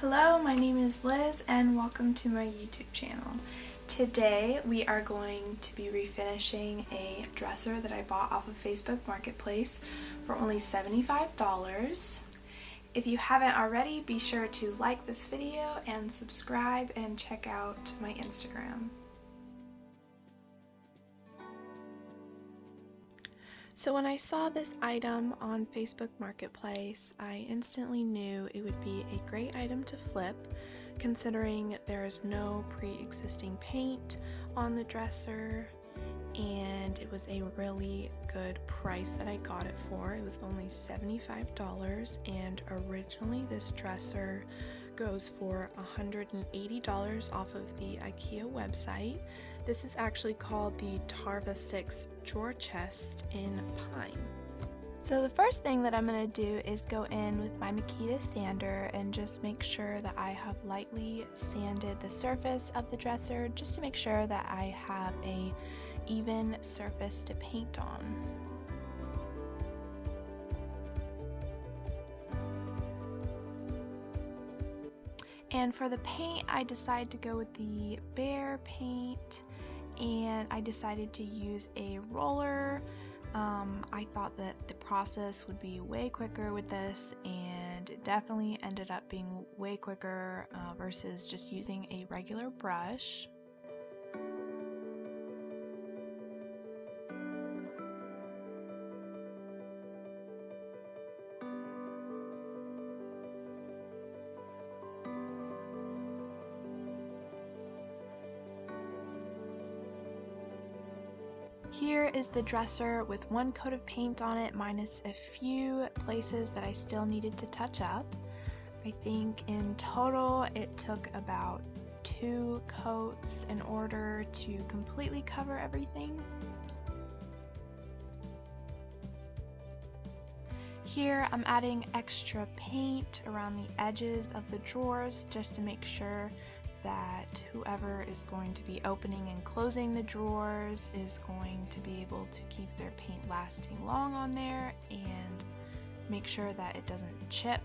Hello, my name is Liz and welcome to my YouTube channel. Today we are going to be refinishing a dresser that I bought off of Facebook Marketplace for only $75. If you haven't already, be sure to like this video and subscribe and check out my Instagram. So when I saw this item on Facebook Marketplace, I instantly knew it would be a great item to flip, considering there is no pre-existing paint on the dresser, and it was a really good price that I got it for. It was only $75, and originally this dresser goes for $180 off of the IKEA website. This is actually called the Tarva 6 drawer chest in pine. So the first thing that I'm going to do is go in with my Makita sander and just make sure that I have lightly sanded the surface of the dresser, just to make sure that I have a even surface to paint on. And for the paint, I decided to go with the Behr paint, and I decided to use a roller. I thought that the process would be way quicker with this, and it definitely ended up being way quicker versus just using a regular brush. Here is the dresser with one coat of paint on it, minus a few places that I still needed to touch up. I think in total it took about 2 coats in order to completely cover everything. Here I'm adding extra paint around the edges of the drawers just to make sure that whoever is going to be opening and closing the drawers is going to be able to keep their paint lasting long on there and make sure that it doesn't chip.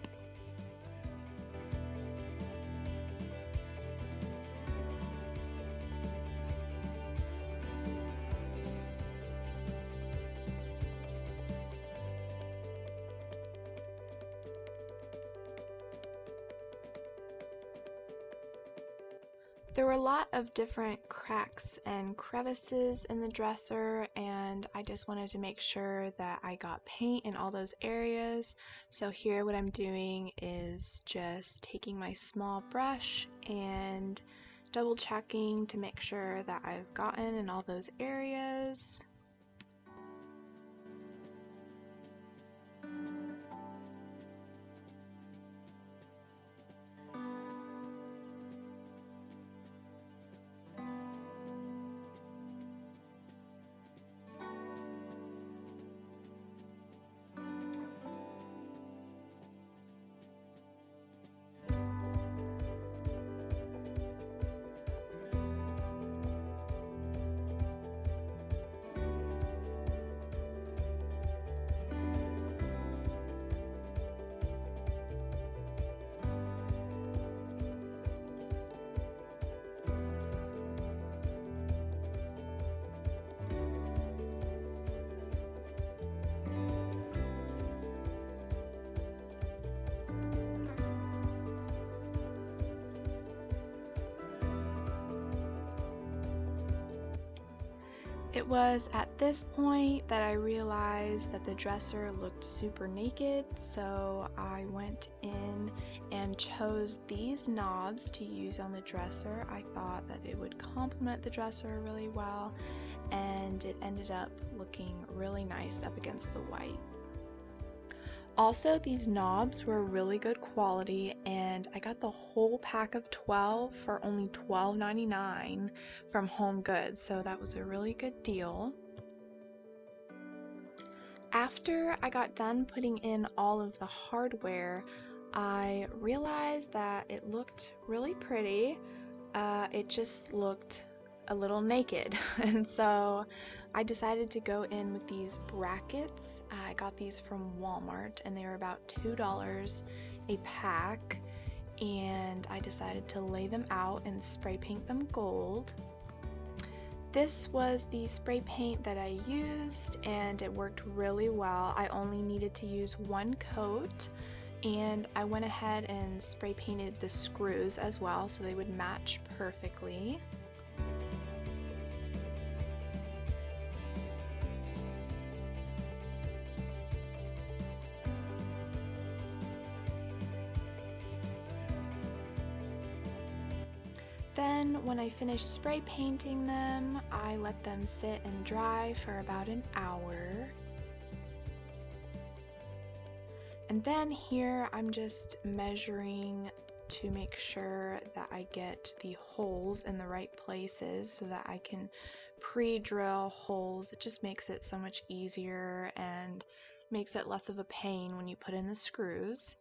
There were a lot of different cracks and crevices in the dresser, and I just wanted to make sure that I got paint in all those areas. So here what I'm doing is just taking my small brush and double checking to make sure that I've gotten in all those areas. It was at this point that I realized that the dresser looked super naked, so I went in and chose these knobs to use on the dresser. I thought that it would complement the dresser really well, and it ended up looking really nice up against the white. Also, these knobs were really good quality, and I got the whole pack of 12 for only $12.99 from Home Goods, so that was a really good deal. After I got done putting in all of the hardware, I realized that it looked really pretty. It just looked a little naked, and so I decided to go in with these brackets. I got these from Walmart and they were about $2 a pack, and I decided to lay them out and spray paint them gold. This was the spray paint that I used and it worked really well. I only needed to use one coat, and I went ahead and spray painted the screws as well so they would match perfectly. Then when I finished spray painting them, I let them sit and dry for about an hour. And then here I'm just measuring to make sure that I get the holes in the right places so that I can pre-drill holes. It just makes it so much easier and makes it less of a pain when you put in the screws.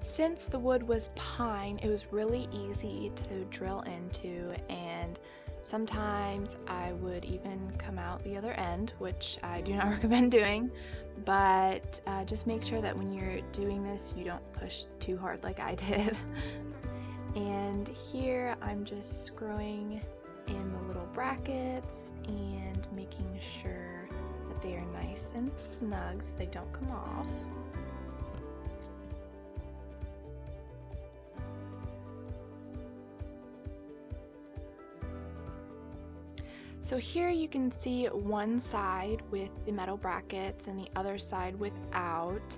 Since the wood was pine, it was really easy to drill into, and sometimes I would even come out the other end, which I do not recommend doing, but just make sure that when you're doing this you don't push too hard like I did. And here I'm just screwing in the little brackets and making sure that they are nice and snug so they don't come off. So here you can see one side with the metal brackets and the other side without,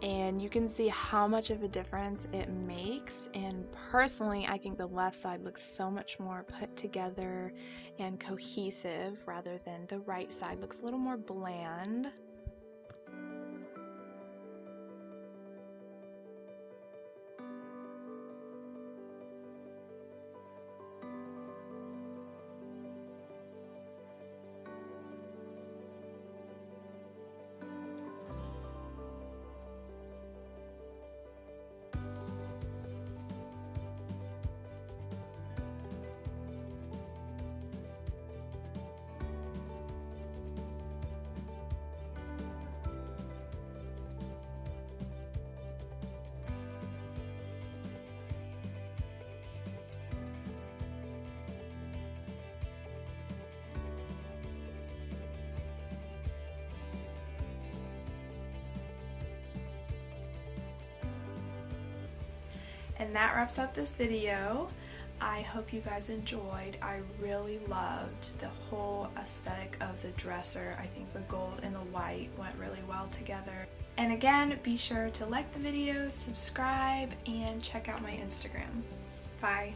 and you can see how much of a difference it makes. And personally, I think the left side looks so much more put together and cohesive rather than the right side looks a little more bland. And that wraps up this video. I hope you guys enjoyed. I really loved the whole aesthetic of the dresser. I think the gold and the white went really well together. And again, be sure to like the video, subscribe, and check out my Instagram. Bye.